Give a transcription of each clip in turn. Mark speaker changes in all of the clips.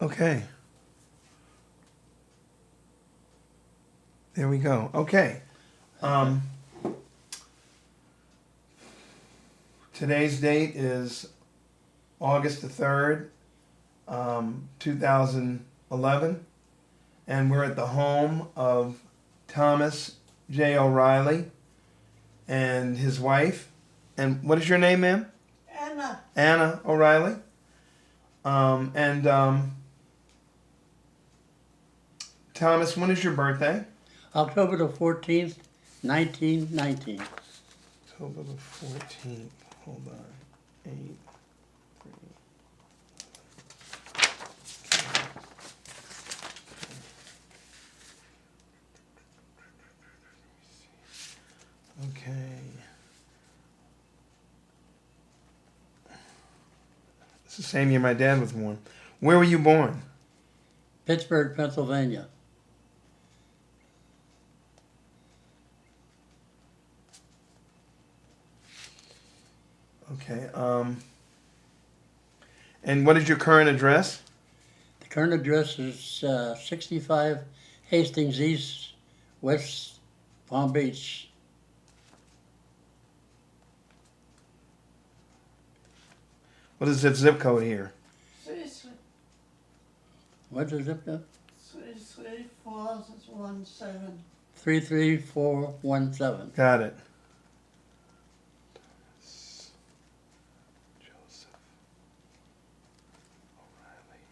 Speaker 1: Okay. There we go. Okay. Um, today's date is August the 3rd, 2011. And we're at the home of Thomas J. O'Reilly and his wife. And what is your name, ma'am?
Speaker 2: Anna.
Speaker 1: Anna O'Reilly. And Thomas, when is your birthday?
Speaker 3: October the 14th, 1919.
Speaker 1: October the 14th. Hold on. 8, 3. Okay. It's the same year my dad was born. Where were you born?
Speaker 3: Pittsburgh, Pennsylvania.
Speaker 1: Okay. And what is your current address?
Speaker 3: The current address is 65 Hastings East, West Palm Beach.
Speaker 1: What is the zip code here?
Speaker 3: What's the zip code?
Speaker 2: 33417.
Speaker 3: 33417.
Speaker 1: Got it. Joseph O'Reilly.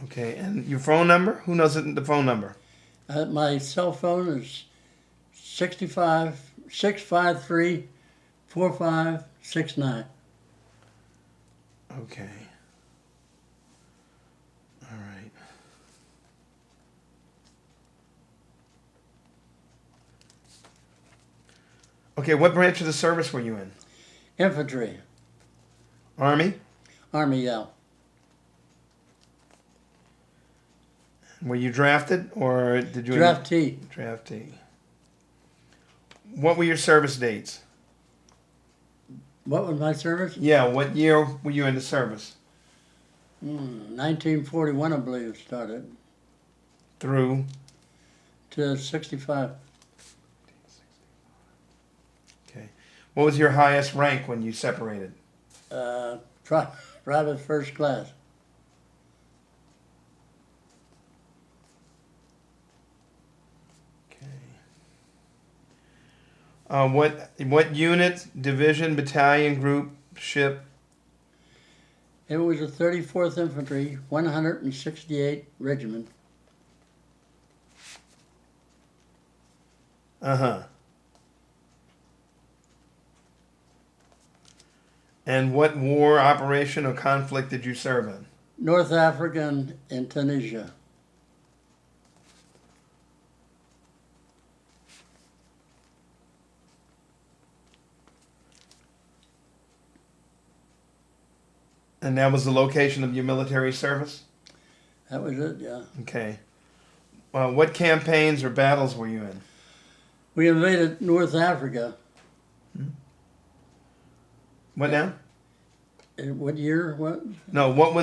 Speaker 1: Okay, and your phone number? Who knows the phone number?
Speaker 3: My cell phone is 653-4569.
Speaker 1: Okay. All right. Okay, what branch of the service were you in?
Speaker 3: Infantry.
Speaker 1: Army?
Speaker 3: Army, yeah.
Speaker 1: Were you drafted or did you...
Speaker 3: Draftee.
Speaker 1: Draftee. What were your service dates?
Speaker 3: What was my service?
Speaker 1: Yeah, what year were you in the service?
Speaker 3: 1941, I believe, started.
Speaker 1: Through?
Speaker 3: To 65.
Speaker 1: Okay. What was your highest rank when you separated?
Speaker 3: Private first class.
Speaker 1: What unit, division, battalion, group, ship?
Speaker 3: It was the 34th Infantry, 168 Regiment.
Speaker 1: Uh-huh. And what war, operation, or conflict did you serve in?
Speaker 3: North Africa and Tunisia.
Speaker 1: And that was the location of your military service?
Speaker 3: That was it, yeah.
Speaker 1: Okay. What campaigns or battles were you in?
Speaker 3: We invaded North Africa.
Speaker 1: What now?
Speaker 3: In what year? What?
Speaker 1: No, what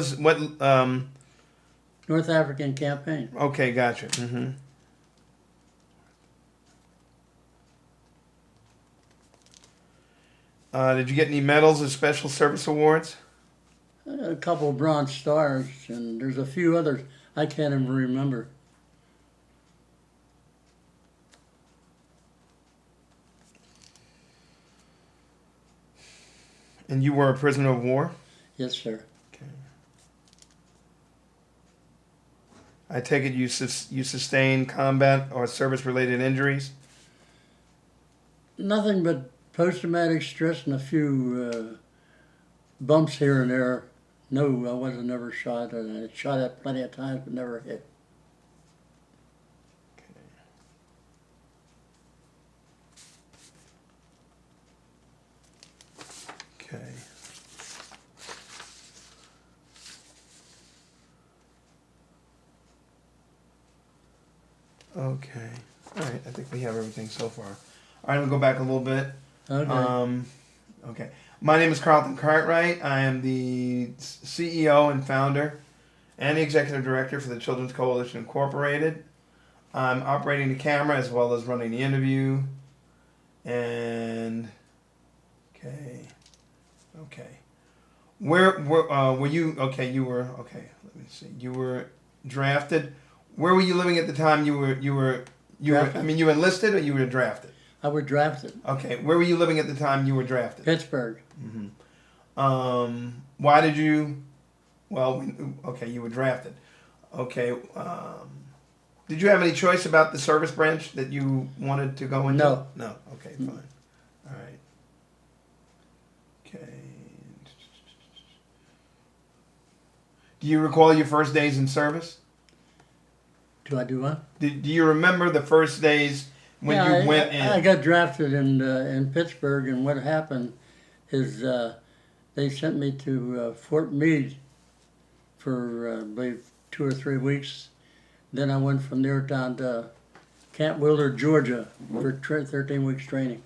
Speaker 3: North African campaign.
Speaker 1: okay, gotcha. Mm-hmm. Did you get any medals or special service awards?
Speaker 3: A couple of Bronze Stars, and there's a few others I can't even remember.
Speaker 1: And you were a prisoner of war?
Speaker 3: Yes, sir.
Speaker 1: Okay. I take it you sustained combat or service-related injuries?
Speaker 3: Nothing but post-traumatic stress and a few bumps here and there. No, I wasn't never shot. I shot at plenty of times, but never hit.
Speaker 1: Okay. Okay. All right. I think we have everything so far. All right. We'll go back a little bit.
Speaker 3: Okay.
Speaker 1: Okay. My name is Carlton Cartwright. I am the CEO and founder and the executive director for the Children's Coalition Incorporated. I'm operating the camera as well as running the interview. And okay. Where were you? Okay, you were okay. Let me see. You were drafted. Where were you living at the time you were? I mean, you enlisted or you were drafted?
Speaker 3: I was drafted.
Speaker 1: Okay, where were you living at the time you were drafted?
Speaker 3: Pittsburgh.
Speaker 1: Why did you? Well, okay, you were drafted. Okay, did you have any choice about the service branch that you wanted to go into?
Speaker 3: No.
Speaker 1: No. Okay, fine. All right. Okay. Do you recall your first days in service?
Speaker 3: Do I do what?
Speaker 1: Do you remember the first days when you went in?
Speaker 3: I got drafted in Pittsburgh, and what happened is they sent me to Fort Meade for I believe 2 or 3 weeks. Then I went from there down to Camp Willard, Georgia, for 13 weeks training.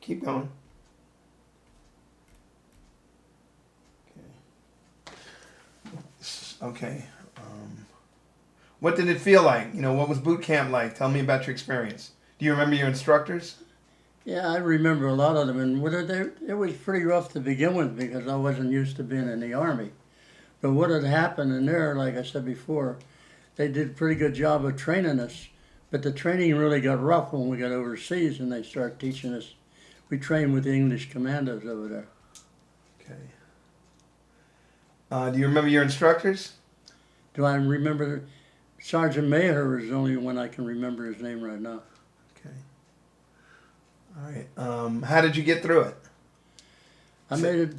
Speaker 1: Keep going. Okay. What did it feel like? What was boot camp like? Tell me about your experience. Do you remember your instructors?
Speaker 3: Yeah, I remember a lot of them, and it was pretty rough to begin with because I wasn't used to being in the Army. But what had happened in there, like I said before, they did a pretty good job of training us. But the training really got rough when we got overseas and they started teaching us. We trained with the English commandos over there.
Speaker 1: Okay. Do you remember your instructors?
Speaker 3: Do I remember? Sergeant Mayer is the only one I can remember his name right now.
Speaker 1: Okay. All right. How did you get through it?
Speaker 3: I made it.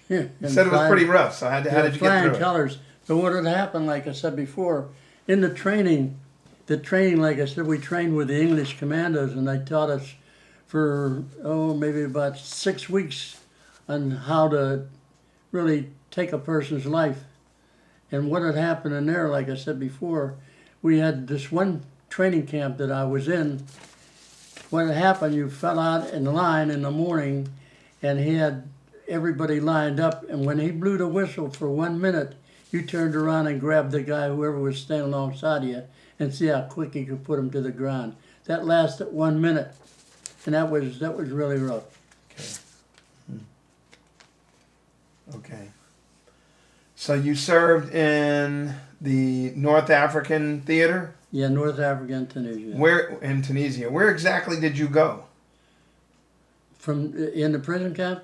Speaker 1: You said it was pretty rough, so how did you get through it?
Speaker 3: Colors. But what had happened, like I said before, in the training, like I said, we trained with the English commandos, and they taught us for, maybe about 6 weeks on how to really take a person's life. And what had happened in there, like I said before, we had this one training camp that I was in. What had happened, you fell out in line in the morning, and he had everybody lined up, and when he blew the whistle for 1 minute, you turned around and grabbed the guy, whoever was standing alongside you, and see how quick you could put him to the ground. That lasted 1 minute, and that was really rough.
Speaker 1: Okay. So you served in the North African theater?
Speaker 3: Yeah, North Africa and Tunisia.
Speaker 1: Where in Tunisia? Where exactly did you go?
Speaker 3: In the prison camp?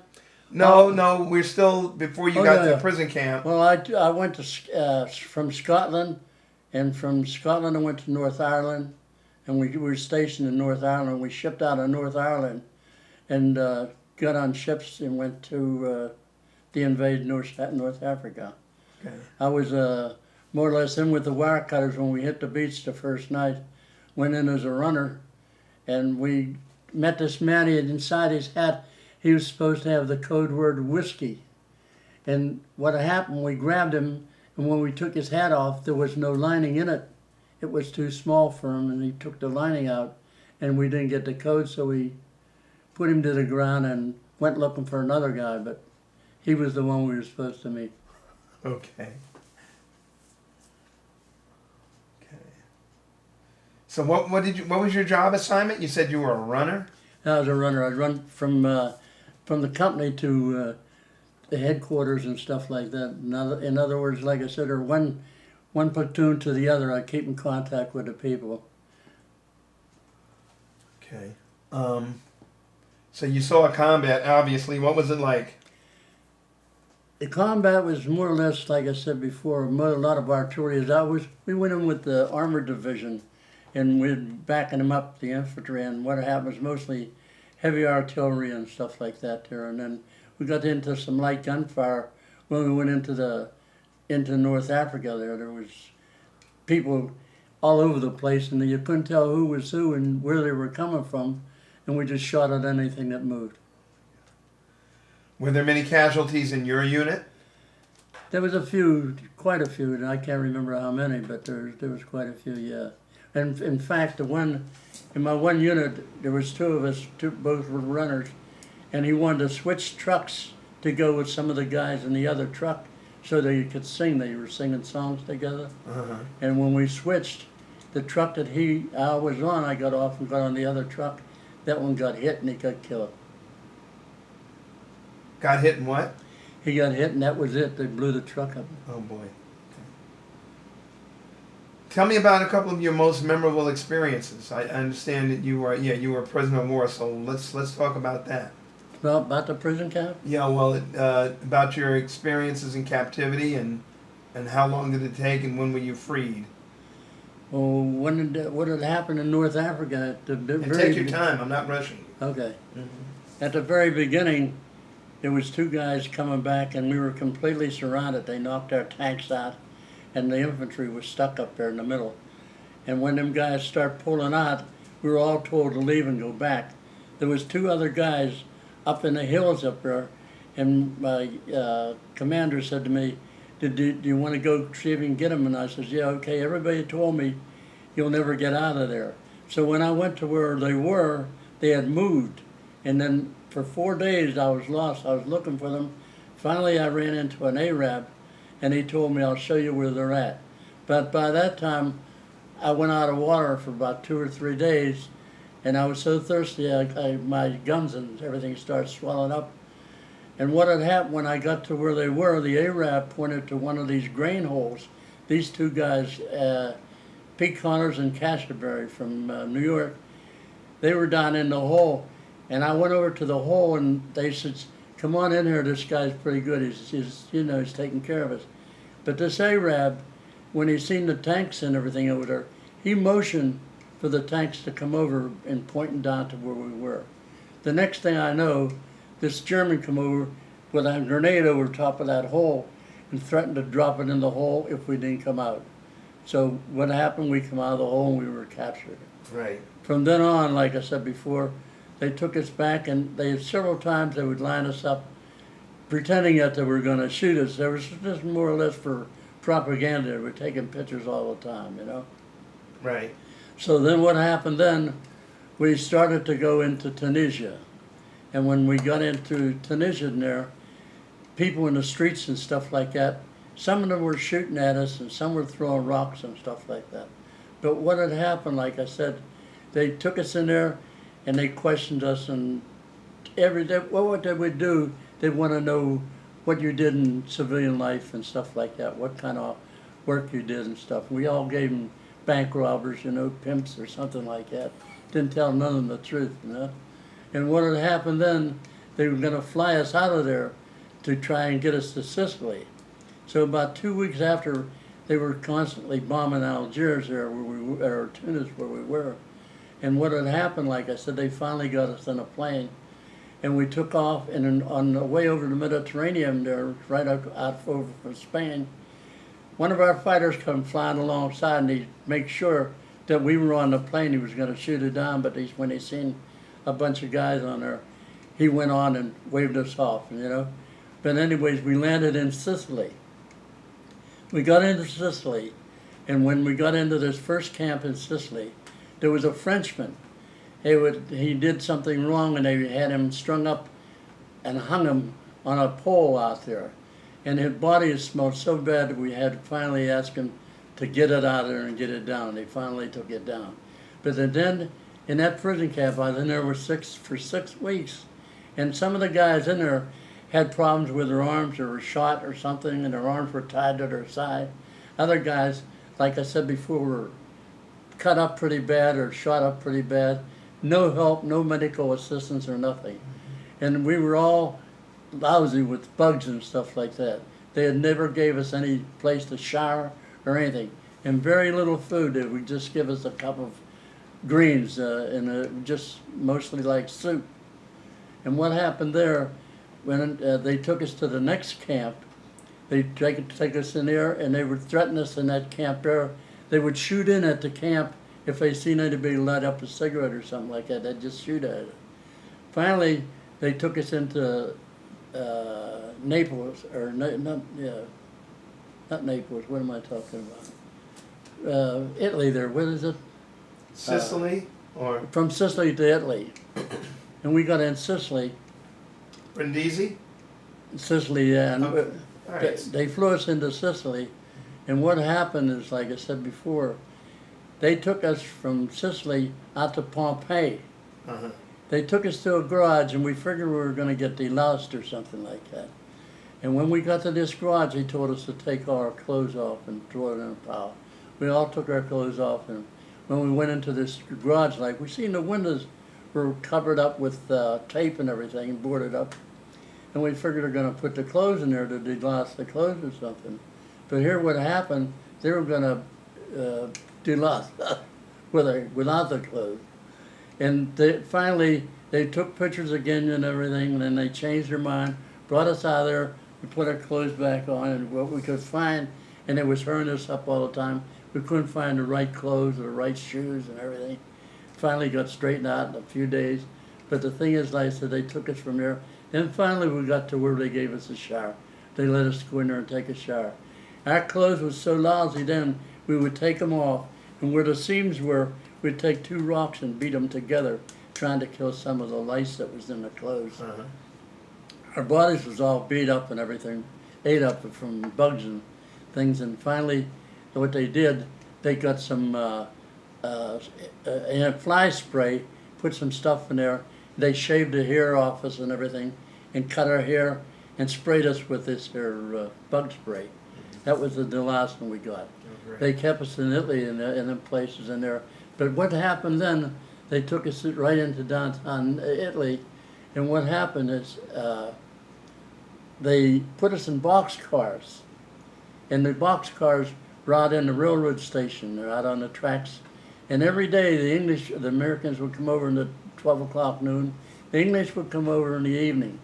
Speaker 1: No, we're still before you got to the prison camp.
Speaker 3: Well, I went to from Scotland, and from Scotland I went to North Ireland, and we were stationed in North Ireland. We shipped out of North Ireland, and got on ships and went to the invaded North Africa.
Speaker 1: Okay.
Speaker 3: I was more or less in with the wire cutters when we hit the beach the first night. Went in as a runner, and we met this man. He had inside his hat, he was supposed to have the code word whiskey. And what happened, we grabbed him, and when we took his hat off, there was no lining in it. It was too small for him, and he took the lining out, and we didn't get the code, so we put him to the ground and went looking for another guy, but he was the one we were supposed to meet.
Speaker 1: Okay. So what was your job assignment? You said you were a runner?
Speaker 3: I was a runner. I'd run from the company to the headquarters and stuff like that. In other words, like I said, or one platoon to the other, I'd keep in contact with the people.
Speaker 1: Okay. So you saw a combat, obviously. What was it like?
Speaker 3: The combat was more or less, like I said before, a lot of artillery. We went in with the armored division, and we're backing them up, the infantry, and what happened was mostly heavy artillery and stuff like that there. And then we got into some light gunfire when we went into North Africa there. There was people all over the place, and you couldn't tell who was who and where they were coming from, and we just shot at anything that moved.
Speaker 1: Were there many casualties in your unit?
Speaker 3: There was quite a few, and I can't remember how many, but there was quite a few, yeah. And in fact, in my one unit, there was two of us, both were runners, and he wanted to switch trucks to go with some of the guys in the other truck so they could sing. They were singing songs together.
Speaker 1: Uh-huh.
Speaker 3: And when we switched, the truck that I was on, I got off and got on the other truck. That one got hit and he got killed.
Speaker 1: Got hit in what?
Speaker 3: He got hit and that was it. They blew the truck up.
Speaker 1: Oh boy. Tell me about a couple of your most memorable experiences. I understand that you were a prisoner of war, so let's talk about that.
Speaker 3: Well, about the prison camp?
Speaker 1: Yeah, well, about your experiences in captivity and how long did it take and when were you freed?
Speaker 3: Well, what had happened in North Africa at the
Speaker 1: And take your time. I'm not rushing you.
Speaker 3: Okay.
Speaker 1: Mm-hmm.
Speaker 3: At the very beginning, there was two guys coming back, and we were completely surrounded. They knocked our tanks out, and the infantry was stuck up there in the middle. And when them guys start pulling out, we were all told to leave and go back. There was two other guys up in the hills up there, and my commander said to me, do you want to go see if you can get them? And I said, yeah, okay. Everybody told me you'll never get out of there. So when I went to where they were, they had moved. And then for 4 days I was lost. I was looking for them. Finally I ran into an Arab, and he told me, I'll show you where they're at. But by that time, I went out of water for about 2 or 3 days, and I was so thirsty, my gums and everything started swelling up. And what had happened when I got to where they were, the Arab pointed to one of these grain holes. These two guys, Pete Connors and Castleberry from New York, they were down in the hole. And I went over to the hole, and they said, come on in here, this guy's pretty good. He's taking care of us. But this Arab, when he seen the tanks and everything over there, he motioned for the tanks to come over and pointing down to where we were. The next thing I know, this German come over with a grenade over top of that hole and threatened to drop it in the hole if we didn't come out. So what happened, we come out of the hole and we were captured.
Speaker 1: Right.
Speaker 3: From then on, like I said before, they took us back, and several times they would line us up pretending that they were going to shoot us. There was just more or less for propaganda. They were taking pictures all the time, you know.
Speaker 1: Right.
Speaker 3: So then what happened then, we started to go into Tunisia. And when we got into Tunisia there, people in the streets and stuff like that, some of them were shooting at us and some were throwing rocks and stuff like that. But what had happened, like I said, they took us in there and they questioned us, and every day, what did we do? They want to know what you did in civilian life and stuff like that, what kind of work you did and stuff. We all gave them bank robbers, pimps or something like that. Didn't tell none of them the truth, And what had happened then, they were going to fly us out of there to try and get us to Sicily. So about 2 weeks after, they were constantly bombing Algiers there, or Tunis where we were. And what had happened, like I said, they finally got us in a plane, and we took off, and on the way over the Mediterranean there, right out over from Spain, one of our fighters come flying alongside, and he made sure that we were on the plane. He was going to shoot it down, but when he seen a bunch of guys on there, he went on and waved us off, But anyways, we landed in Sicily. We got into Sicily, and when we got into this first camp in Sicily, there was a Frenchman. He did something wrong, and they had him strung up and hung him on a pole out there. And his body smelled so bad that we had to finally ask him to get it out of there and get it down. They finally took it down. But then, in that prison camp, I was in there for 6 weeks. And some of the guys in there had problems with their arms, or were shot or something, and their arms were tied to their side. Other guys, like I said before, were cut up pretty bad or shot up pretty bad. No help, no medical assistance or nothing. And we were all lousy with bugs and stuff like that. They had never gave us any place to shower or anything. And very little food. They would just give us a cup of greens and just mostly like soup. And what happened there, when they took us to the next camp, they take us in there, and they would threaten us in that camp there. They would shoot in at the camp if they seen anybody light up a cigarette or something like that. They'd just shoot at it. Finally, they took us into Naples, or not Naples. What am I talking about? Italy. There. What is it?
Speaker 1: Sicily, or
Speaker 3: from Sicily to Italy, and we got in Sicily,
Speaker 1: Brindisi?
Speaker 3: Sicily, yeah. And
Speaker 1: Okay. All right.
Speaker 3: they flew us into Sicily. And what happened is, like I said before, they took us from Sicily out to Pompeii.
Speaker 1: Uh-huh.
Speaker 3: They took us to a garage, and we figured we were going to get deloused or something like that. And when we got to this garage, he told us to take all our clothes off and throw it in a pile. We all took our clothes off, and when we went into this garage, like we seen the windows were covered up with tape and everything, and boarded up. And we figured they're going to put the clothes in there to delouse the clothes or something. But here, what happened? They were going to delouse without the clothes. And finally, they took pictures again and everything, and then they changed their mind, brought us out of there, we put our clothes back on, and what we could find, and it was hurrying us up all the time, we couldn't find the right clothes or the right shoes and everything. Finally got straightened out in a few days. But the thing is, like I said, they took us from there. Then finally we got to where they gave us a shower. They let us go in there and take a shower. Our clothes was so lousy then, we would take them off, and where the seams were, we'd take 2 rocks and beat them together, trying to kill some of the lice that was in the clothes.
Speaker 1: Uh-huh.
Speaker 3: Our bodies was all beat up and everything, ate up from bugs and things. And finally, what they did, they got some in a fly spray, put some stuff in there. They shaved the hair off us and everything, and cut our hair and sprayed us with this here bug spray. That was the last one we got. They kept us in Italy in them places in there. But what happened then? They took us right into downtown Italy, and what happened is they put us in boxcars, and the boxcars were out in the railroad station. They're out on the tracks, and every day the Americans would come over in the 12 o'clock noon. The English would come over in the evening,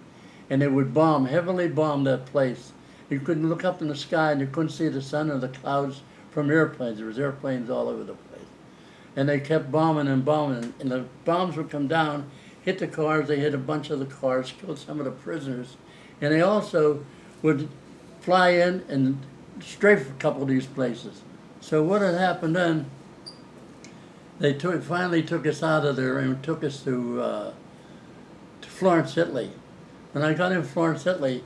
Speaker 3: and they would heavily bomb that place. You couldn't look up in the sky, and you couldn't see the sun or the clouds from airplanes. There was airplanes all over the place. And they kept bombing and bombing, and the bombs would come down, hit the cars. They hit a bunch of the cars, killed some of the prisoners, and they also would fly in and strafe a couple of these places. So what had happened then, they finally took us out of there and took us to Florence, Italy. When I got in Florence, Italy,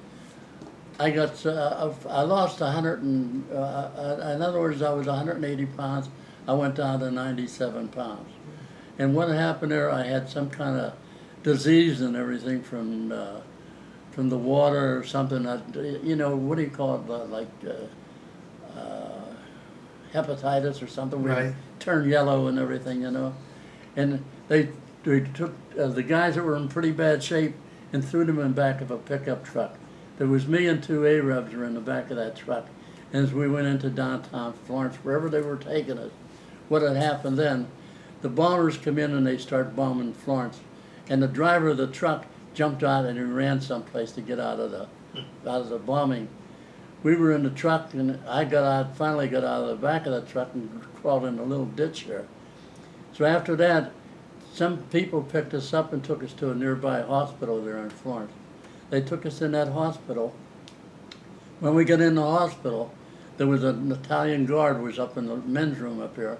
Speaker 3: I lost 100 and, in other words, I was 180 pounds. I went down to 97 pounds. And what happened there, I had some kind of disease and everything from the water or something. You know, what do you call it, like hepatitis or something. We
Speaker 1: Right.
Speaker 3: turned yellow and everything, you know. And they took the guys that were in pretty bad shape and threw them in the back of a pickup truck. There was me and 2 Arabs were in the back of that truck. And as we went into downtown Florence, wherever they were taking us, what had happened then, the bombers come in and they start bombing Florence. And the driver of the truck jumped out and he ran someplace to get out of the bombing. We were in the truck, and I finally got out of the back of the truck and crawled in a little ditch here. So after that, some people picked us up and took us to a nearby hospital there in Florence. They took us in that hospital. When we got in the hospital, there was an Italian guard was up in the men's room up here,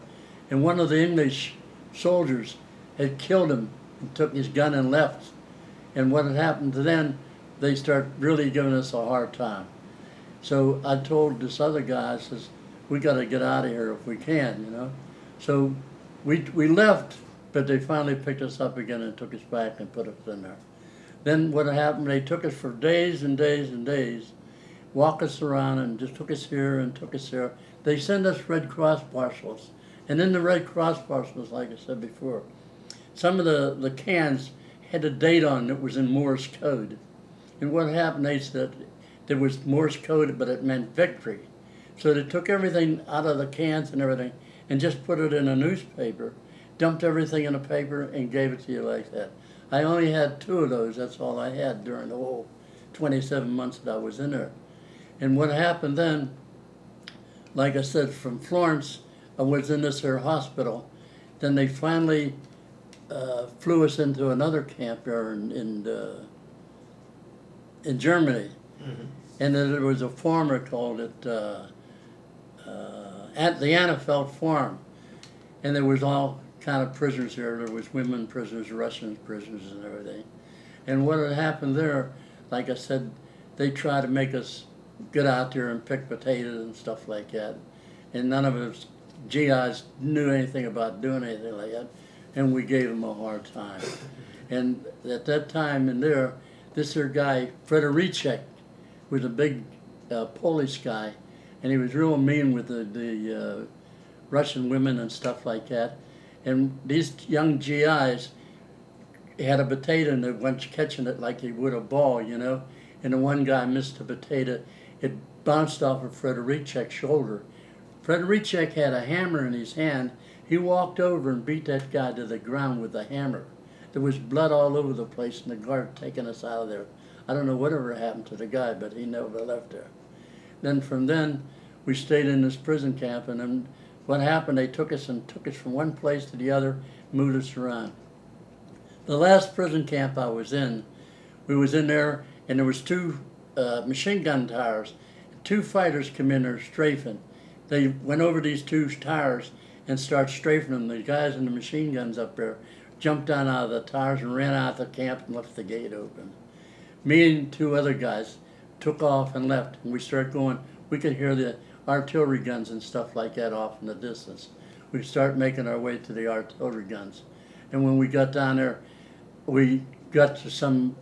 Speaker 3: and one of the English soldiers had killed him and took his gun and left. And what had happened to them, they start really giving us a hard time. So I told this other guy, I says, we got to get out of here if we can, you know. So we left, but they finally picked us up again and took us back and put us in there. Then what happened, they took us for days and days and days, walked us around and just took us here and took us there. They sent us Red Cross parcels. And in the Red Cross parcels, like I said before, some of the cans had a date on it that was in Morse code. And what happened, they said, there was Morse code, but it meant victory. So they took everything out of the cans and everything and just put it in a newspaper, dumped everything in a paper and gave it to you like that. I only had 2 of those, that's all I had during the whole 27 months that I was in there. And what happened then, like I said, from Florence, I was in this here hospital. Then they finally flew us into another camp there in Germany. Mm-hmm. And then there was a farmer called it at the Annafeld Farm, and there was all kind of prisoners there. There was women prisoners, Russian prisoners, and everything. And what had happened there, like I said, they try to make us get out there and pick potatoes and stuff like that. And none of us GIs knew anything about doing anything like that. And we gave them a hard time. And at that time in there, this here guy, Frederichek, was a big Polish guy. And he was real mean with the Russian women and stuff like that. And these young GIs had a potato and they went catching it like they would a ball, you know. And the one guy missed the potato. It bounced off of Frederichek's shoulder. Frederichek had a hammer in his hand. He walked over and beat that guy to the ground with the hammer. There was blood all over the place, and the guard taking us out of there. I don't know whatever happened to the guy, but he never left there. Then from then, we stayed in this prison camp, and then what happened, they took us from one place to the other, moved us around. The last prison camp I was in, we was in there, and there was two machine gun tires. Two fighters come in there strafing. They went over these two tires and started strafing them. The guys in the machine guns up there jumped down out of the tires and ran out of the camp and left the gate open. Me and two other guys took off and left, and we started going. We could hear the artillery guns and stuff like that off in the distance. We started making our way to the artillery guns. And when we got down there, we got to some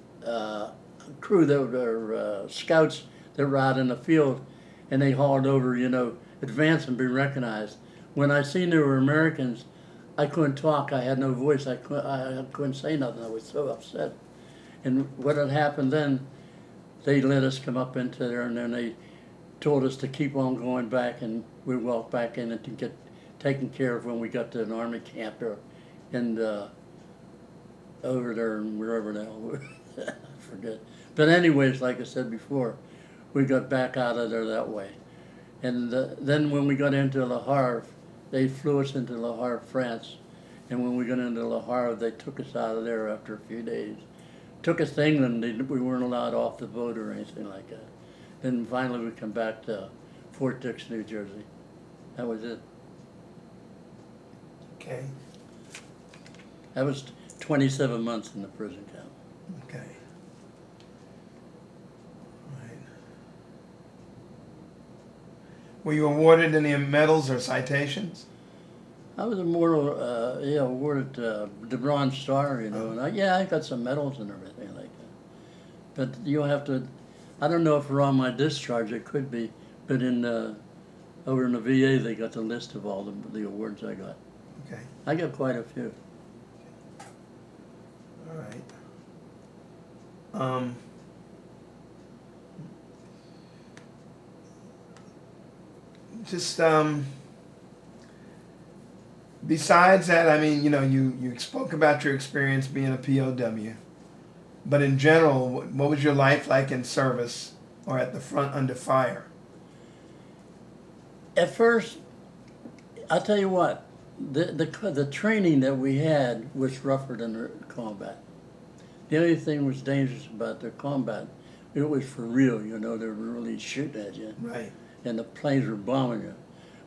Speaker 3: crew that were scouts that were out in the field, and they hauled over, you know, advance and be recognized. When I seen there were Americans, I couldn't talk. I had no voice. I couldn't say nothing. I was so upset. And what had happened then, they let us come up into there, and then they told us to keep on going back, and we walked back in and to get taken care of when we got to an army camp there, and over there and wherever the hell, I forget. But anyways, like I said before, we got back out of there that way. And then when we got into Le Havre, they flew us into Le Havre, France. And when we got into Le Havre, they took us out of there after a few days. Took us to England. We weren't allowed off the boat or anything like that. Then finally we come back to Fort Dix, New Jersey. That was it.
Speaker 1: Okay.
Speaker 3: That was 27 months in the prison camp.
Speaker 1: Okay. Right. Were you awarded any medals or citations?
Speaker 3: I was awarded the Bronze Star, you know, and I got some medals and everything like that. But you'll have to, I don't know if we're on my discharge, it could be, but over in the VA they got the list of all the awards I got.
Speaker 1: Okay.
Speaker 3: I got quite a few.
Speaker 1: All right. Besides that, I mean, you know, you spoke about your experience being a POW, but in general, what was your life like in service or at the front under fire?
Speaker 3: At first, I'll tell you what, the training that we had was rougher than the combat. The only thing was dangerous about the combat, it was for real, you know, they were really shooting at you.
Speaker 1: Right.
Speaker 3: And the planes were bombing you.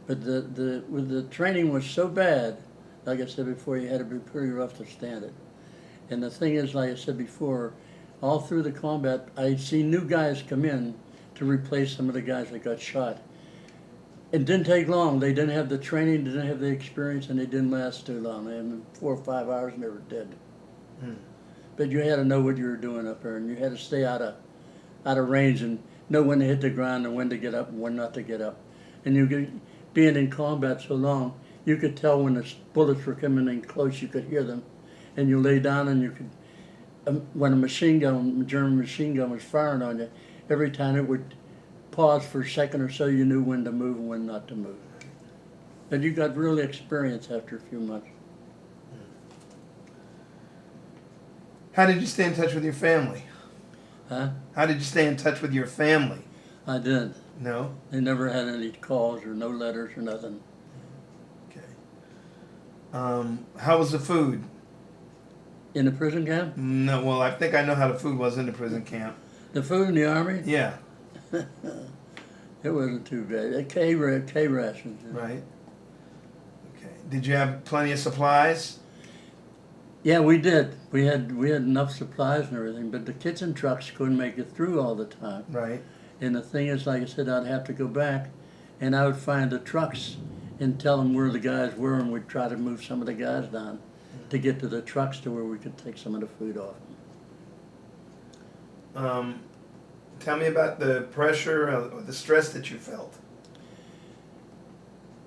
Speaker 3: But the training was so bad, like I said before, you had to be pretty rough to stand it. And the thing is, like I said before, all through the combat, I'd seen new guys come in to replace some of the guys that got shot. It didn't take long. They didn't have the training, didn't have the experience, and they didn't last too long. And 4 or 5 hours, and they were dead.
Speaker 1: Hmm.
Speaker 3: But you had to know what you were doing up there, and you had to stay out of range and know when to hit the ground and when to get up and when not to get up. And being in combat so long, you could tell when the bullets were coming in close. You could hear them, and you lay down and you could. When a German machine gun was firing on you, every time it would pause for a second or so, you knew when to move and when not to move. But you got real experience after a few months.
Speaker 1: How did you stay in touch with your family?
Speaker 3: Huh?
Speaker 1: How did you stay in touch with your family?
Speaker 3: I did.
Speaker 1: No?
Speaker 3: They never had any calls or no letters or nothing.
Speaker 1: Okay. How was the food?
Speaker 3: In the prison camp?
Speaker 1: No, well, I think I know how the food was in the prison camp.
Speaker 3: The food in the army?
Speaker 1: Yeah.
Speaker 3: It wasn't too bad. K rations.
Speaker 1: Right. Okay. Did you have plenty of supplies?
Speaker 3: Yeah, we did. We had enough supplies and everything, but the kitchen trucks couldn't make it through all the time.
Speaker 1: Right.
Speaker 3: And the thing is, like I said, I'd have to go back, and I would find the trucks and tell them where the guys were, and we'd try to move some of the guys down to get to the trucks to where we could take some of the food off.
Speaker 1: Tell me about the pressure or the stress that you felt.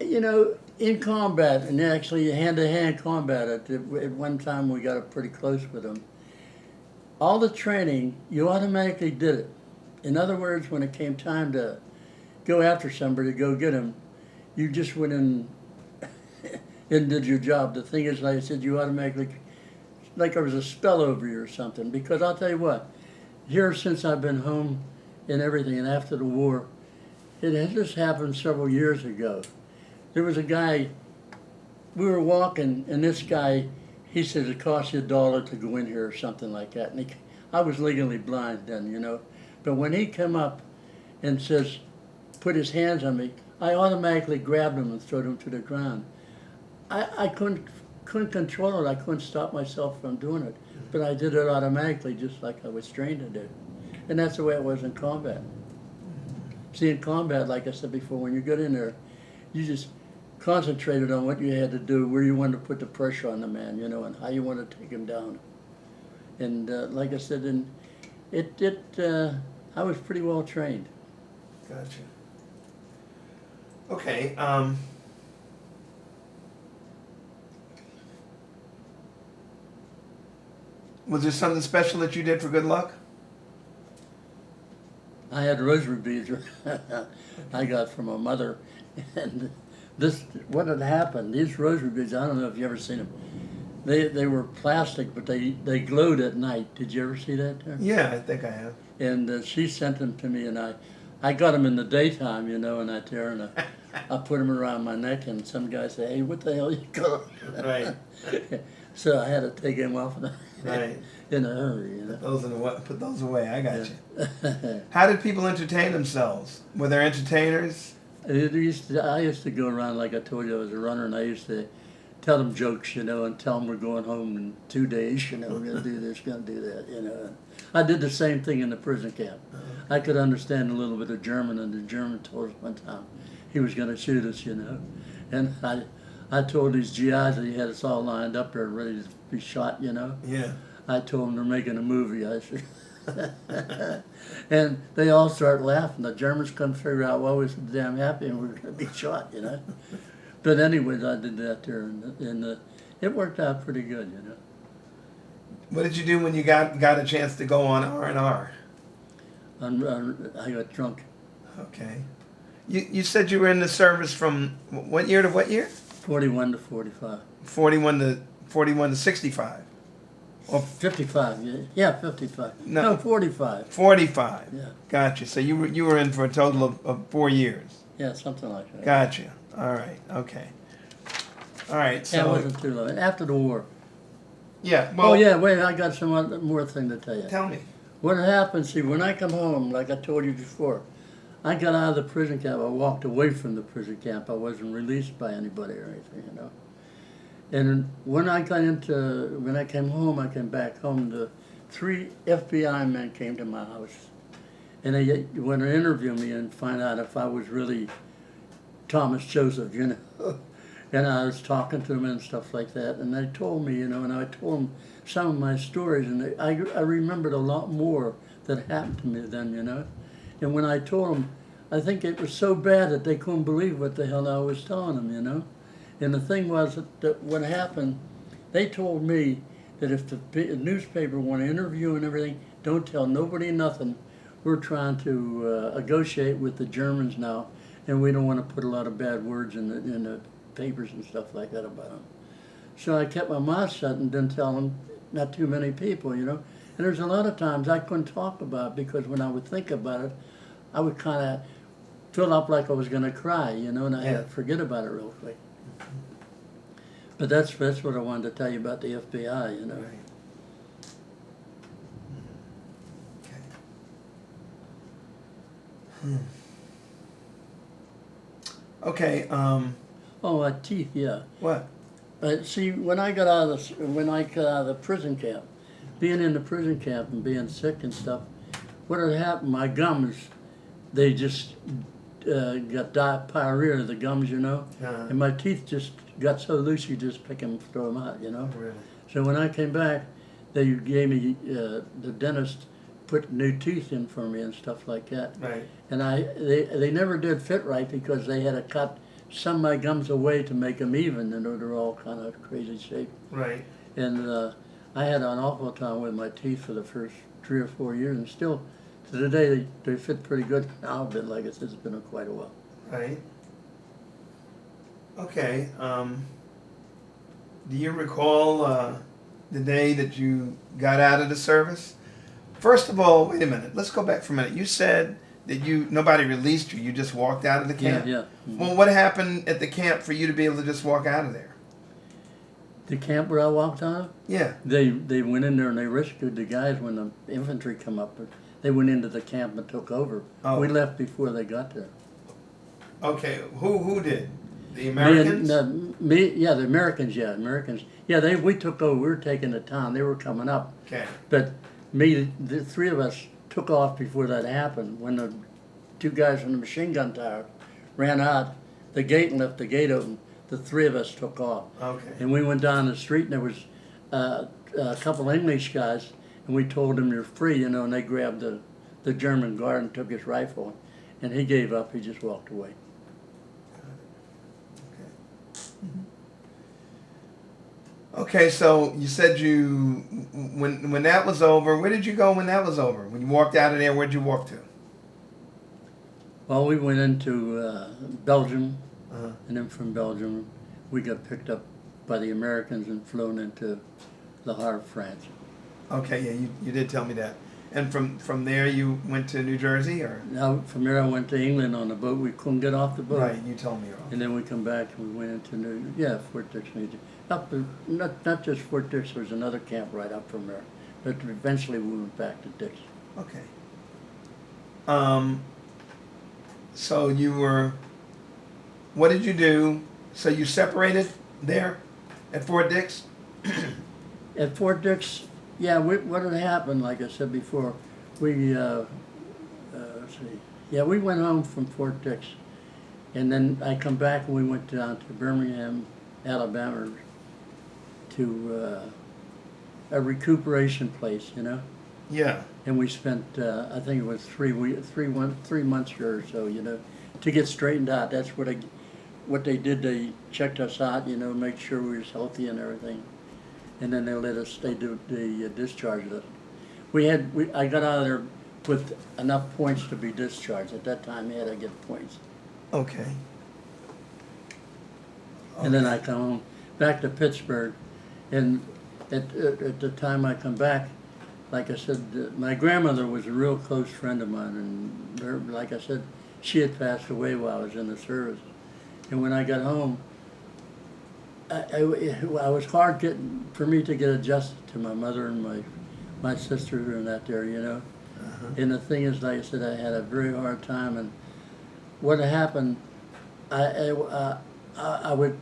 Speaker 3: You know, in combat, and actually hand-to-hand combat, at one time we got up pretty close with them. All the training, you automatically did it. In other words, when it came time to go after somebody, go get them, you just went in and did your job. The thing is, like I said, you automatically, like there was a spell over you or something. Because I'll tell you what, here since I've been home and everything, and after the war, it had just happened several years ago. There was a guy, we were walking, and this guy, he said it cost you $1 to go in here or something like that. And I was legally blind then, you know. But when he came up and says, put his hands on me, I automatically grabbed him and threw him to the ground. I couldn't control it. I couldn't stop myself from doing it. But I did it automatically, just like I was trained to do. And that's the way it was in combat. See, in combat, like I said before, when you get in there, you just concentrated on what you had to do, where you wanted to put the pressure on the man, you know, and how you wanted to take him down. And like I said, I was pretty well trained.
Speaker 1: Gotcha. Okay. Was there something special that you did for good luck?
Speaker 3: I had rosary beads I got from my mother. And what had happened, these rosary beads, I don't know if you ever seen them. They were plastic, but they glowed at night. Did you ever see that, Terry?
Speaker 1: Yeah, I think I have.
Speaker 3: And she sent them to me, and I got them in the daytime, you know, and I put them around my neck, and some guy said, hey, what the hell you got?
Speaker 1: Right.
Speaker 3: So I had to take them off
Speaker 1: Right.
Speaker 3: in a hurry, you know.
Speaker 1: Put those away. I got you. How did people entertain themselves? Were there entertainers?
Speaker 3: I used to go around, like I told you, I was a runner, and I used to tell them jokes, you know, and tell them we're going home in 2 days, you know, we're going to do this, going to do that, you know. I did the same thing in the prison camp. I could understand a little bit of German, and the German told us one time he was going to shoot us, you know. And I told these GIs that he had us all lined up there ready to be shot, you know.
Speaker 1: Yeah.
Speaker 3: I told them they're making a movie, I said. And they all start laughing. The Germans couldn't figure out why we were so damn happy and we were going to be shot, you know. But anyways, I did that there, and it worked out pretty good, you know.
Speaker 1: What did you do when you got a chance to go on R&R?
Speaker 3: I got drunk.
Speaker 1: Okay. You said you were in the service from what year to what year?
Speaker 3: 41 to 45.
Speaker 1: 41 to 65. Or
Speaker 3: 55, yeah, 55.
Speaker 1: No.
Speaker 3: No, 45.
Speaker 1: 45.
Speaker 3: Yeah.
Speaker 1: Gotcha. So you were in for a total of 4 years.
Speaker 3: Yeah, something like that.
Speaker 1: Gotcha. All right. Okay. All right. So
Speaker 3: Yeah, it wasn't too long. After the war.
Speaker 1: yeah. Well,
Speaker 3: Oh, yeah, wait, I got some more thing to tell you.
Speaker 1: Tell me.
Speaker 3: What happened, see, when I come home, like I told you before, I got out of the prison camp. I walked away from the prison camp. I wasn't released by anybody or anything, you know. And when I came home, I came back home, the 3 FBI men came to my house. And they went to interview me and find out if I was really Thomas Joseph, you know. And I was talking to them and stuff like that. And they told me, you know, and I told them some of my stories. And I remembered a lot more that happened to me then, you know. And when I told them, I think it was so bad that they couldn't believe what the hell I was telling them, you know. And the thing was that what happened, they told me that if the newspaper want to interview and everything, don't tell nobody nothing. We're trying to negotiate with the Germans now, and we don't want to put a lot of bad words in the papers and stuff like that about them. So I kept my mouth shut and didn't tell them, not too many people, you know. And there's a lot of times I couldn't talk about it because when I would think about it, I would kind of fill up like I was going to cry, you know, and I had to forget about it real quick. But that's what I wanted to tell you about the FBI, you know.
Speaker 1: Right. Okay.
Speaker 3: Oh, teeth, yeah.
Speaker 1: What?
Speaker 3: See, when I got out of the prison camp, being in the prison camp and being sick and stuff, what had happened? My gums, they just got pyorrhea, the gums, you know, and my teeth just got so loose you just pick them, throw them out, you know.
Speaker 1: Really?
Speaker 3: So when I came back, they gave me the dentist put new teeth in for me and stuff like that.
Speaker 1: Right.
Speaker 3: And they never did fit right because they had to cut some of my gums away to make them even, you know, they're all kind of crazy shape.
Speaker 1: Right.
Speaker 3: And I had an awful time with my teeth for the first 3 or 4 years, and still to today they fit pretty good now, but like I said, it's been quite a while.
Speaker 1: Right. Okay. Do you recall the day that you got out of the service? First of all, wait a minute. Let's go back for a minute. You said that nobody released you. You just walked out of the camp.
Speaker 3: Yeah. Mm-hmm.
Speaker 1: Well, what happened at the camp for you to be able to just walk out of there?
Speaker 3: The camp where I walked out of?
Speaker 1: Yeah.
Speaker 3: They went in there and they rescued the guys when the infantry come up. They went into the camp and took over.
Speaker 1: Oh.
Speaker 3: We left before they got there.
Speaker 1: Okay. Who did? The Americans?
Speaker 3: The Americans. Yeah, Americans. Yeah, we took over. We were taking the town. They were coming up.
Speaker 1: Okay.
Speaker 3: But the three of us took off before that happened. When the two guys from the machine gun tower ran out the gate and left the gate open, the three of us took off.
Speaker 1: Okay.
Speaker 3: And we went down the street and there was a couple English guys, and we told them you're free, you know, and they grabbed the German guard and took his rifle, and he gave up. He just walked away.
Speaker 1: Okay, so you said when that was over, where did you go when that was over? When you walked out of there, where'd you walk to?
Speaker 3: Well, we went into Belgium,
Speaker 1: Uh-huh.
Speaker 3: and then from Belgium, we got picked up by the Americans and flown into Le Havre, France.
Speaker 1: Okay, yeah, you did tell me that. And from there you went to New Jersey, or?
Speaker 3: Now, from there I went to England on the boat. We couldn't get off the boat.
Speaker 1: Right, you told me.
Speaker 3: And then we come back and we went into Fort Dix, New Jersey. Not just Fort Dix, there was another camp right up from there. But eventually we went back to Dix.
Speaker 1: Okay. So what did you do? So you separated there at Fort Dix?
Speaker 3: At Fort Dix, yeah, what had happened, like I said before, we went home from Fort Dix. And then I come back and we went down to Birmingham, Alabama, to a recuperation place, you know.
Speaker 1: Yeah.
Speaker 3: And we spent, I think it was 3 months here or so, you know, to get straightened out. That's what they did. They checked us out, you know, make sure we was healthy and everything. And then they discharged us. I got out of there with enough points to be discharged. At that time, you had to get points.
Speaker 1: Okay.
Speaker 3: And then I come home, back to Pittsburgh, and at the time I come back, like I said, my grandmother was a real close friend of mine, and her, like I said, she had passed away while I was in the service. And when I got home, it was hard for me to get adjusted to my mother and my sister and that there, you know.
Speaker 1: Uh-huh.
Speaker 3: And the thing is, like I said, I had a very hard time, and what happened, I would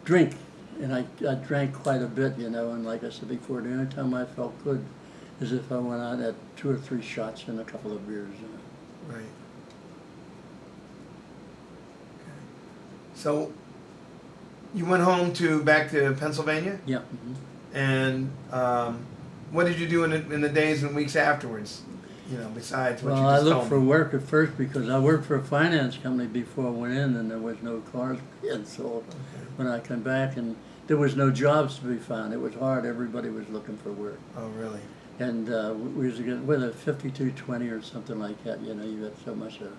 Speaker 3: drink, and I drank quite a bit, you know, and like I said before, the only time I felt good is if I went out and had 2 or 3 shots and a couple of beers, you know.
Speaker 1: Right. Okay. So you went home back to Pennsylvania?
Speaker 3: Yeah. Mm-hmm.
Speaker 1: And what did you do in the days and weeks afterwards? You know, besides what you
Speaker 3: Well, I
Speaker 1: just
Speaker 3: looked
Speaker 1: told
Speaker 3: for
Speaker 1: me.
Speaker 3: work at first because I worked for a finance company before I went in, and there was no cars being sold.
Speaker 1: Okay.
Speaker 3: When I came back, and there was no jobs to be found. It was hard. Everybody was looking for work.
Speaker 1: Oh, really?
Speaker 3: And we used to get with a 52.20 or something like that. You know, you got so much a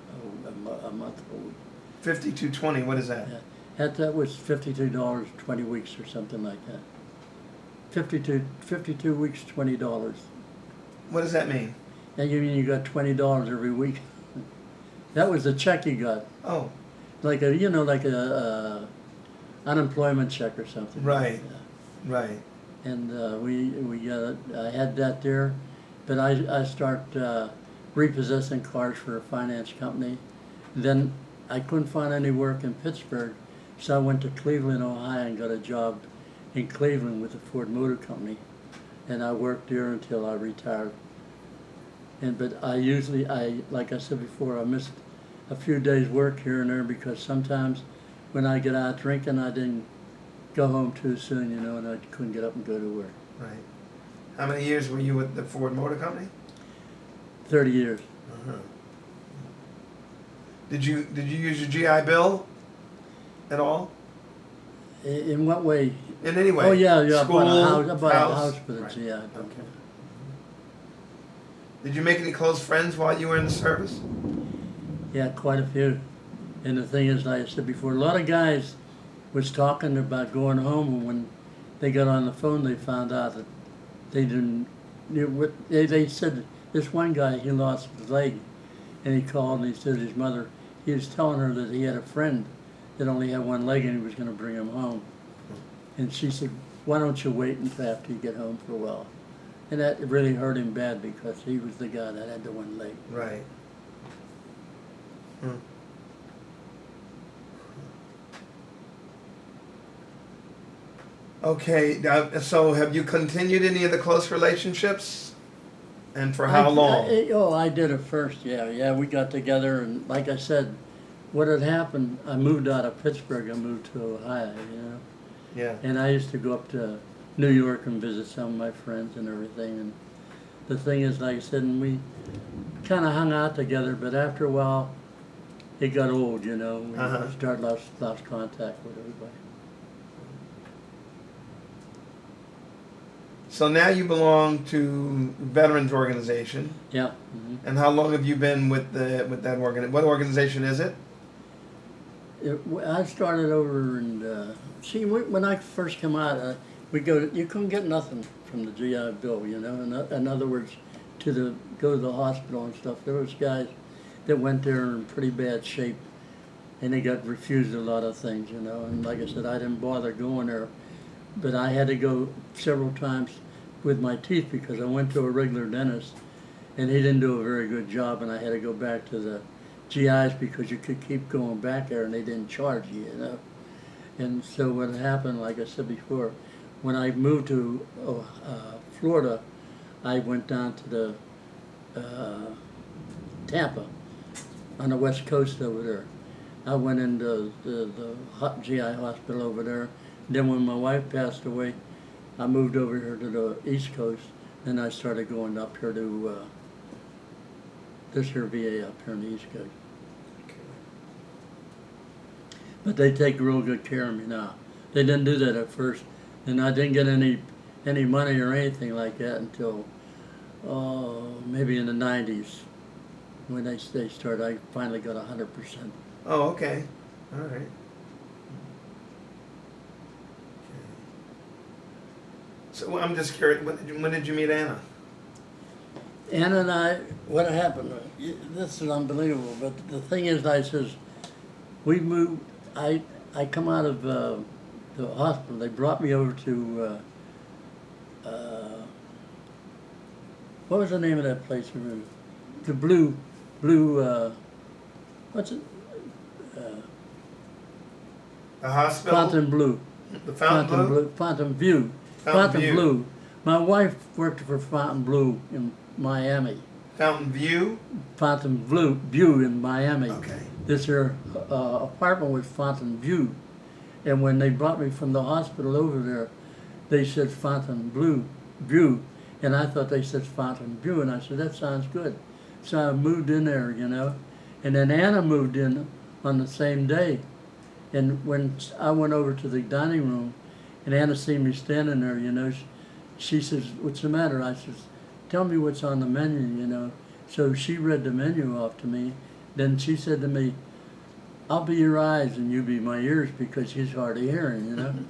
Speaker 3: month or a week.
Speaker 1: 52.20. What is that?
Speaker 3: Yeah. That was $52 20 weeks or something like that. 52 weeks, $20.
Speaker 1: What does that mean?
Speaker 3: And you mean you got $20 every week? That was the check you got,
Speaker 1: Oh,
Speaker 3: like a unemployment check or something.
Speaker 1: Right. right.
Speaker 3: And we got I had that there, but I start repossessing cars for a finance company. Then I couldn't find any work in Pittsburgh, so I went to Cleveland, Ohio, and got a job in Cleveland with the Ford Motor Company, and I worked there until I retired. But like I said before, I missed a few days work here and there because sometimes when I get out drinking, I didn't go home too soon, and I couldn't get up and go to work.
Speaker 1: Right. How many years were you with the Ford Motor Company?
Speaker 3: 30 years.
Speaker 1: Uh-huh. Did you use your GI Bill at all?
Speaker 3: In what way?
Speaker 1: In any way?
Speaker 3: Oh yeah,
Speaker 1: School,
Speaker 3: I bought a house for the
Speaker 1: right.
Speaker 3: GI.
Speaker 1: Okay. Did you make any close friends while you were in the service?
Speaker 3: Yeah, quite a few. And the thing is, like I said before, a lot of guys was talking about going home, and when they got on the phone, they found out that they didn't. They said this one guy, he lost his leg, and he called and he said his mother, he was telling her that he had a friend that only had one leg and he was going to bring him home. And she said, why don't you wait until after you get home for a while? And that really hurt him bad because he was the guy that had the one leg.
Speaker 1: Right. Hmm. Okay, so have you continued any of the close relationships? And for how long?
Speaker 3: I did at first, yeah. We got together, and like I said, what had happened, I moved out of Pittsburgh, I moved to Ohio,
Speaker 1: Yeah.
Speaker 3: And I used to go up to New York and visit some of my friends and everything. And the thing is, like I said, and we kind of hung out together, but after a while, it got old, We lost contact with everybody.
Speaker 1: So now you belong to Veterans Organization.
Speaker 3: Yeah. Mm-hmm.
Speaker 1: And how long have you been with that What organization is it?
Speaker 3: I started over and when I first came out, you couldn't get nothing from the GI Bill, In other words, go to the hospital and stuff. There was guys that went there in pretty bad shape, and they got refused a lot of things, And like I said, I didn't bother going there, but I had to go several times with my teeth because I went to a regular dentist, and he didn't do a very good job, and I had to go back to the GIs because you could keep going back there and they didn't charge you, And so what happened, like I said before, when I moved to Florida, I went down to the Tampa on the west coast over there. I went into the GI hospital over there. Then when my wife passed away, I moved over here to the East Coast, and I started going up here to this here VA up here on the East Coast.
Speaker 1: Okay.
Speaker 3: But they take real good care of me now. They didn't do that at first, and I didn't get any money or anything like that until maybe in the 90s when they started. I finally got 100%.
Speaker 1: Oh, okay. All right. So I'm just curious, when did you meet Anna?
Speaker 3: Anna and I, what happened, this is unbelievable, but the thing is, we moved, I come out of the hospital, they brought me over to, what was the name of that place we moved? The Blue, what's it?
Speaker 1: The hospital?
Speaker 3: Fontainebleau.
Speaker 1: The Fontainebleau?
Speaker 3: Fontainebleau. Fontainebleau. My wife worked for Fontainebleau in Miami.
Speaker 1: Fountain View?
Speaker 3: Fontainebleau in Miami.
Speaker 1: Okay.
Speaker 3: This here apartment was Fontainebleau. And when they brought me from the hospital over there, they said Fontainebleau. And I thought they said Fontainebleau. And I said, that sounds good. So I moved in there, And then Anna moved in on the same day. And when I went over to the dining room, and Anna seen me standing there, she says, what's the matter? I says, tell me what's on the menu, So she read the menu off to me. Then she said to me, I'll be your eyes and you be my ears because she's hard of hearing,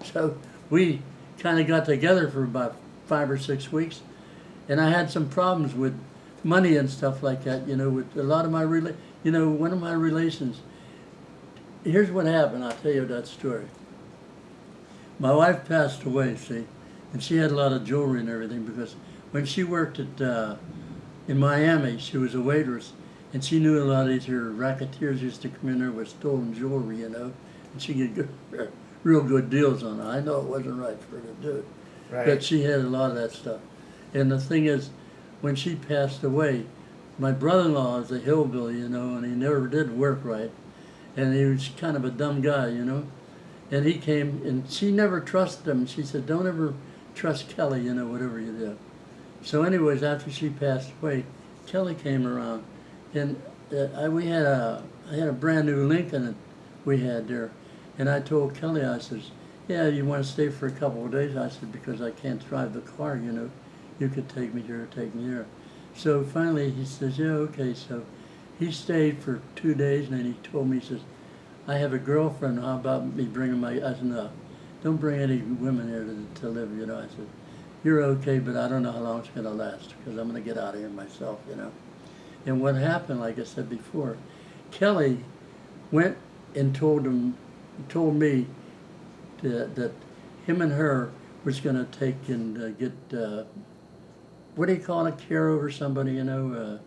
Speaker 3: So we kind of got together for about 5 or 6 weeks. And I had some problems with money and stuff like that, with a lot of my, one of my relations. Here's what happened, I'll tell you that story. My wife passed away, see, and she had a lot of jewelry and everything because when she worked in Miami, she was a waitress, and she knew a lot of these her racketeers used to come in there with stolen jewelry, and she could real good deals on it. I know it wasn't right for her to do it,
Speaker 1: Right.
Speaker 3: but she had a lot of that stuff. And the thing is, when she passed away, my brother-in-law is a hillbilly, you know, and he never did work right, and he was kind of a dumb guy, you know. And he came, and she never trusted him. She said, "Don't ever trust Kelly, you know, whatever you do." So, anyways, after she passed away, Kelly came around, and I had a brand new Lincoln that we had there, and I told Kelly, I says, "Yeah, you want to stay for a couple of days?" I said, "Because I can't drive the car, you know. You could take me here, take me there." So finally, he says, "Yeah, okay." So he stayed for 2 days, and then he told me, he says, "I have a girlfriend. How about me bringing my?" I said, "No, don't bring any women here to live, you know." I said, "You're okay, but I don't know how long it's going to last because I'm going to get out of here myself, you know." And what happened, like I said before, Kelly went and told me that him and her was going to take and get, what do you call it, care over somebody, you know?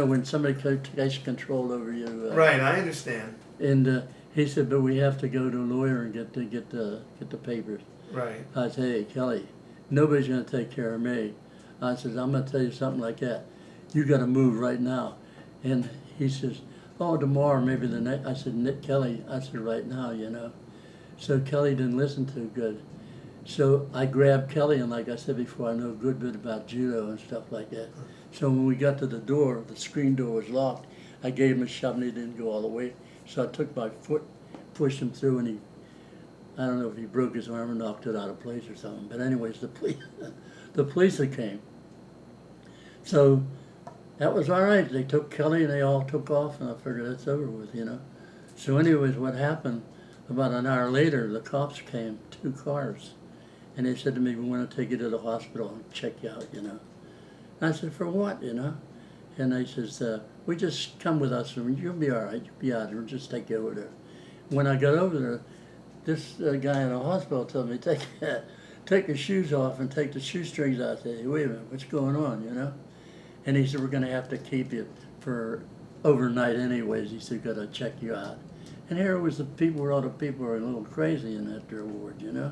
Speaker 3: When somebody takes control over you.
Speaker 1: Right, I understand.
Speaker 3: And he said, "But we have to go to a lawyer and get the papers."
Speaker 1: Right.
Speaker 3: I said, "Hey, Kelly, nobody's going to take care of me." I said, "I'm going to tell you something like that. You got to move right now." And he says, "Oh, tomorrow, maybe the next." I said, "Nick, Kelly," I said, "right now, you know." So Kelly didn't listen too good. So I grabbed Kelly, and like I said before, I know a good bit about judo and stuff like that. So when we got to the door, the screen door was locked. I gave him a shove, and he didn't go all the way. So I took my foot, pushed him through, and I don't know if he broke his arm or knocked it out of place or something. But anyways, the police came. So that was all right. They took Kelly, and they all took off, and I figured that's over with, you know. So anyways, what happened, about an hour later, the cops came, 2 cars. And they said to me, "We want to take you to the hospital and check you out, you know." And I said, "For what, you know?" And they says, "We just come with us, and you'll be all right. You'll be out there. We'll just take you over there." When I got over there, this guy in the hospital told me, take your shoes off and take the shoestrings out." I said, "Hey, wait a minute, what's going on, you know?" And he said, "We're going to have to keep you for overnight anyways." He said, "Got to check you out." And here was all the people were a little crazy in that there ward, you know.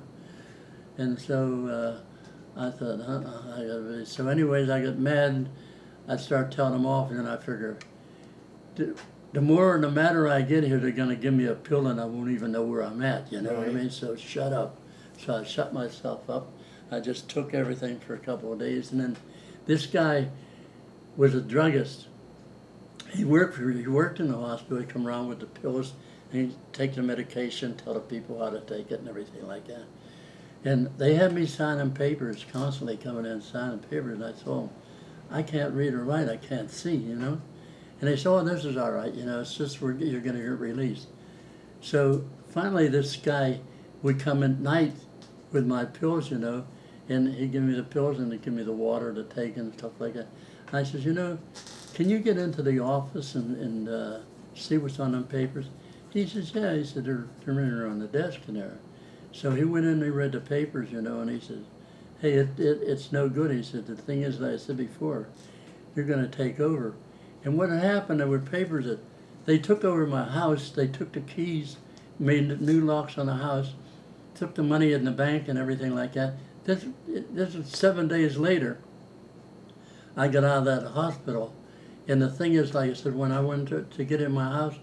Speaker 3: And so I thought, so anyways, I got mad, and I started telling them off, and then I figure, the matter I get here, they're going to give me a pill, and I won't even know where I'm at, you know what I mean? So shut up. So I shut myself up. I just took everything for a couple of days, and then this guy was a druggist. He worked in the hospital. He'd come around with the pills, and he'd take the medication, tell the people how to take it, and everything like that. And they had me signing papers, constantly coming in and signing papers, and I told them, "I can't read or write, I can't see, you know." And they said, "Oh, this is all right, you know, it's just you're going to get released." So finally this guy would come at night with my pills, you know, and he'd give me the pills and he'd give me the water to take and stuff like that. And I said, "You know, can you get into the office and see what's on them papers?" He says, "Yeah." He said, they're on the desk in there." So he went in and he read the papers, you know, and he said, "Hey, it's no good." He said, "The thing is, like I said before, you're going to take over." And what had happened, there were papers that they took over my house. They took the keys, made new locks on the house, took the money in the bank and everything like that. This was 7 days later. I got out of that hospital. And the thing is, like I said, when I went to get in my house,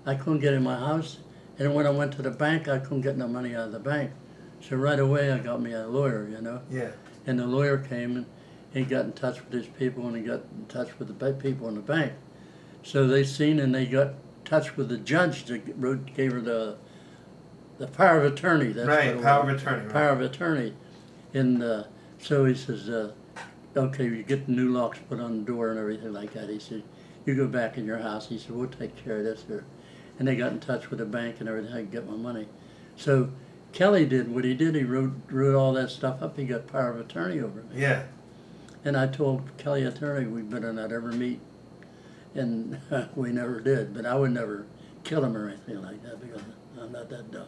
Speaker 3: I couldn't get in my house. And when I went to the bank, I couldn't get no money out of the bank. So right away, I got me a lawyer, you know.
Speaker 1: Yeah.
Speaker 3: And the lawyer came and he got in touch with his people, and he got in touch with the people in the bank. So they seen, and they got in touch with the judge that gave her the power of attorney. That's
Speaker 1: Right,
Speaker 3: what
Speaker 1: power of attorney. Right.
Speaker 3: Power of attorney. And so he says, "Okay, you get the new locks put on the door and everything like that." He said, "You go back in your house." He said, "We'll take care of this here." And they got in touch with the bank and everything. I could get my money. So Kelly did what he did. He wrote all that stuff up. He got power of attorney over me.
Speaker 1: Yeah.
Speaker 3: And I told Kelly attorney we better not ever meet. And we never did. But I would never kill him or anything like that because I'm not that dumb.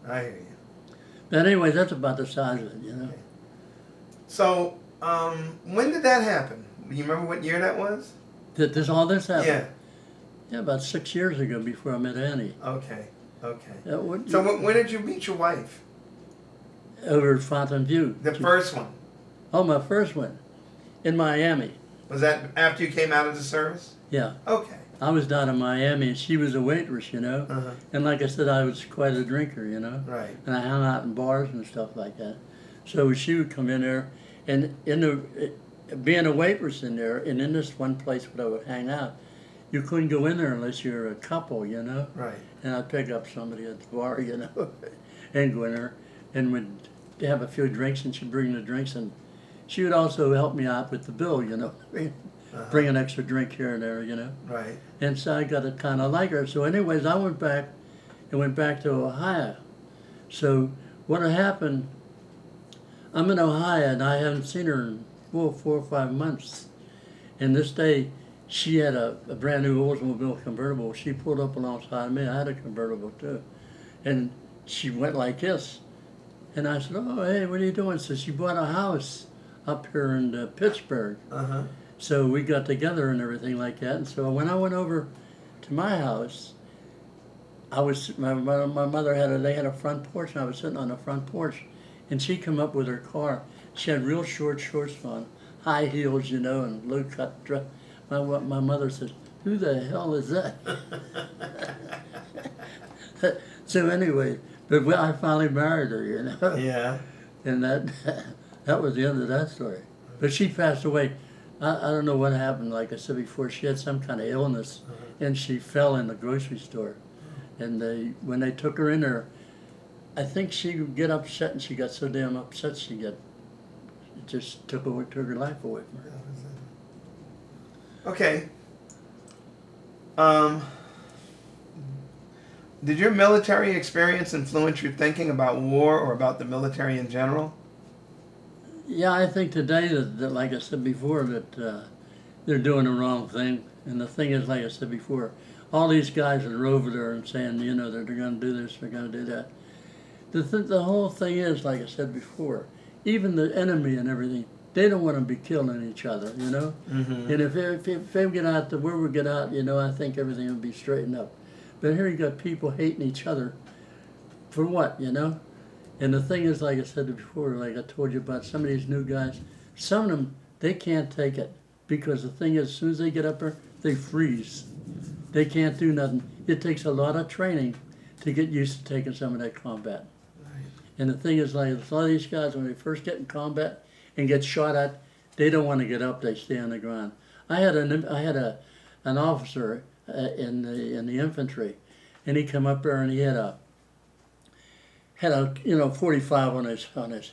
Speaker 1: I hear you.
Speaker 3: But anyways, that's about the size of it, you know.
Speaker 1: Okay. So, when did that happen? Do you remember what year that was?
Speaker 3: All this happened?
Speaker 1: Yeah.
Speaker 3: Yeah, about 6 years ago before I met Annie.
Speaker 1: Okay. Okay.
Speaker 3: What,
Speaker 1: So when did you meet your wife?
Speaker 3: over at Fontainebleau.
Speaker 1: The first one.
Speaker 3: Oh, my first one. In Miami.
Speaker 1: Was that after you came out of the service?
Speaker 3: Yeah.
Speaker 1: Okay.
Speaker 3: I was down in Miami and she was a waitress, you know.
Speaker 1: Uh-huh.
Speaker 3: And like I said, I was quite a drinker, you know.
Speaker 1: Right.
Speaker 3: And I hung out in bars and stuff like that. So she would come in there, and being a waitress in there, and in this one place where I would hang out, you couldn't go in there unless you're a couple, you know.
Speaker 1: Right.
Speaker 3: And I'd pick up somebody at the bar, you know, and go in there, and would have a few drinks, and she'd bring the drinks, and she would also help me out with the bill, you know. Bring an extra drink here and there, you know.
Speaker 1: Right.
Speaker 3: And so I got to kind of like her. So anyways, I went back to Ohio. So what had happened, I'm in Ohio and I haven't seen her in 4 or 5 months. And this day, she had a brand new Oldsmobile convertible. She pulled up alongside me. I had a convertible too. And she went like this. And I said, oh, hey, what are you doing? So she bought a house up here in Pittsburgh.
Speaker 1: Uh-huh.
Speaker 3: So we got together and everything like that. And so when I went over to my house, my mother they had a front porch, and I was sitting on the front porch, and she come up with her car. She had real short shorts on, high heels, you know, and low cut dress. My mother said, "Who the hell is that?" So anyway, but I finally married her, you know.
Speaker 1: Yeah.
Speaker 3: And that was the end of that story. But she passed away. I don't know what happened. Like I said before, she had some kind of illness, and she fell in the grocery store. And when they took her in there, I think she would get upset, and she got so damn upset it just took her life away from her.
Speaker 1: Okay. Did your military experience influence your thinking about war or about the military in general?
Speaker 3: Yeah, I think today that like I said before, that they're doing the wrong thing. And the thing is, like I said before, all these guys that are over there and saying, you know, that they're going to do this, they're going to do that. The whole thing is, like I said before, even the enemy and everything, they don't want to be killing each other, you know.
Speaker 1: Mm-hmm.
Speaker 3: And if they get out, the word would get out, you know, I think everything would be straightened up. But here you got people hating each other for what, you know? And the thing is, like I said before, like I told you about some of these new guys, some of them, they can't take it. Because the thing is, as soon as they get up there, they freeze. They can't do nothing. It takes a lot of training to get used to taking some of that combat.
Speaker 1: Right.
Speaker 3: And the thing is, like a lot of these guys, when they first get in combat and get shot at, they don't want to get up. They stay on the ground. I had an officer in the infantry, and he come up there and he had a 45 on his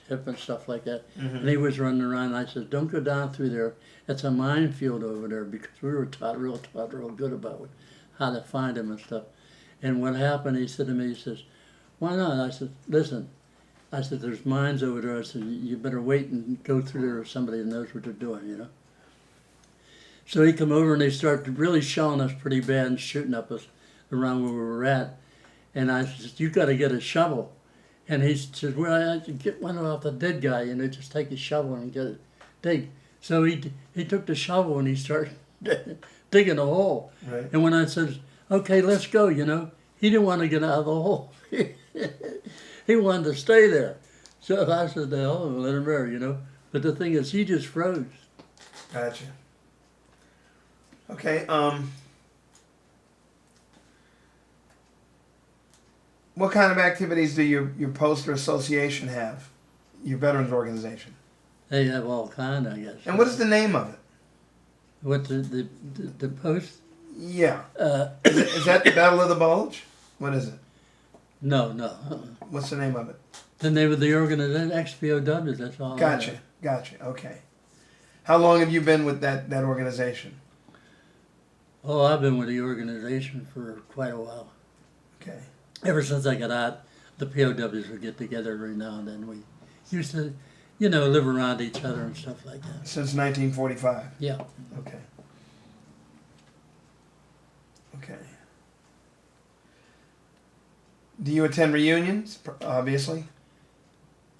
Speaker 3: hip and stuff like that. Mm-hmm. And he was running around, and I said, don't go down through there. It's a minefield over there, because we were taught real good about how to find him and stuff. And what happened, he said to me, he says, why not? I said, listen, I said, there's mines over there. I said, you better wait and go through there with somebody that knows what they're doing, you know. So he come over and they started really shelling us pretty bad and shooting up us around where we were at. And I said, you got to get a shovel. And he said, well, I could get one off the dead guy, you know, just take a shovel and get it, dig. So he took the shovel and he started digging a hole. Right. And when I said, okay, let's go, you know, he didn't want to get out of the hole. He wanted to stay there. So I said, oh, let him there, you know. But the thing is, he just froze.
Speaker 1: Gotcha. Okay, what kind of activities do your poster association have? Your veterans organization?
Speaker 3: They have all kind, I guess.
Speaker 1: And what is the name of it?
Speaker 3: What, the post?
Speaker 1: Yeah. Is that the Battle of the Bulge? What is it?
Speaker 3: No.
Speaker 1: What's the name of it?
Speaker 3: The name of the organization, XPOW, that's all.
Speaker 1: Gotcha, okay. How long have you been with that organization?
Speaker 3: Oh, I've been with the organization for quite a while.
Speaker 1: Okay.
Speaker 3: Ever since I got out, the POWs would get together every now and then. We used to, you know, live around each other and stuff like that.
Speaker 1: Since 1945?
Speaker 3: Yeah.
Speaker 1: Okay. Do you attend reunions, obviously?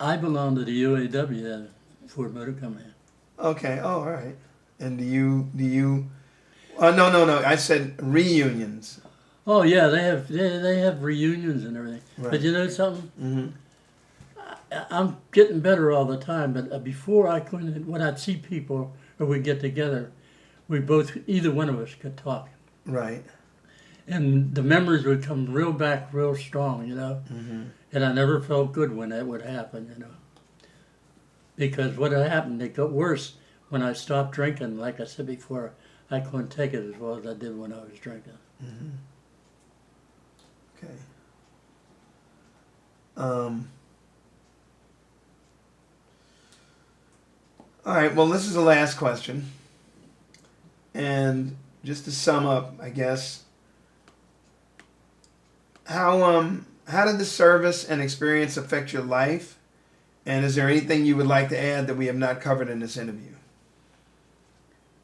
Speaker 3: I belong to the UAW, Ford Motor Company.
Speaker 1: Okay, all right. And do you... no, I said reunions.
Speaker 3: Oh yeah, they have reunions and everything.
Speaker 1: Right.
Speaker 3: But you know something?
Speaker 1: Mm-hmm.
Speaker 3: I'm getting better all the time. But before I couldn't, when I'd see people or we'd get together, we both, either one of us, could talk,
Speaker 1: Right.
Speaker 3: and the memories would come real back, real strong. You know,
Speaker 1: Mm-hmm.
Speaker 3: and I never felt good when that would happen. You know, because what had happened, it got worse when I stopped drinking. Like I said before, I couldn't take it as well as I did when I was drinking.
Speaker 1: Mm-hmm. Okay. Um. All right. Well, this is the last question, and just to sum up, I guess, how did the service and experience affect your life, and is there anything you would like to add that we have not covered in this interview?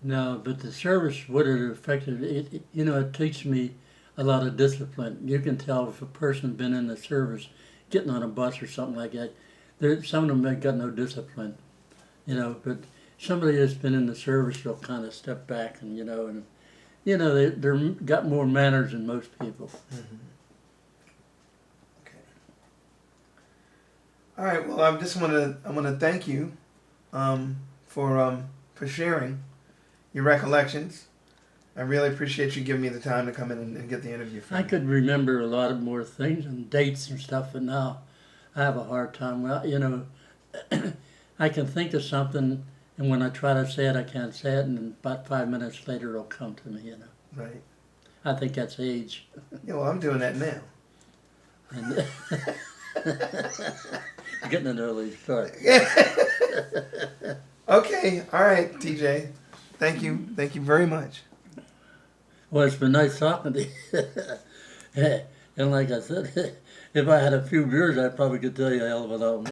Speaker 3: No, but the service, what it affected, you know, it teaches me a lot of discipline. You can tell if a person's been in the service, getting on a bus or something like that. Some of them have got no discipline, you know. But somebody that's been in the service will kind of step back and you know they're got more manners than most people.
Speaker 1: Mm-hmm. Okay. All right. Well, I want to thank you for sharing your recollections. I really appreciate you giving me the time to come in and get the interview from
Speaker 3: I
Speaker 1: you.
Speaker 3: could remember a lot of more things and dates and stuff, but now I have a hard time. Well, you know, I can think of something, and when I try to say it, I can't say it, and about 5 minutes later, it'll come to me. You know,
Speaker 1: Right.
Speaker 3: I think that's age.
Speaker 1: Yeah. Well, I'm doing that now.
Speaker 3: And getting an early start.
Speaker 1: Okay. All right, TJ. Thank you. Thank you very much.
Speaker 3: Well, it's been nice talking to you. And like I said, if I had a few beers, I probably could tell you a hell of a lot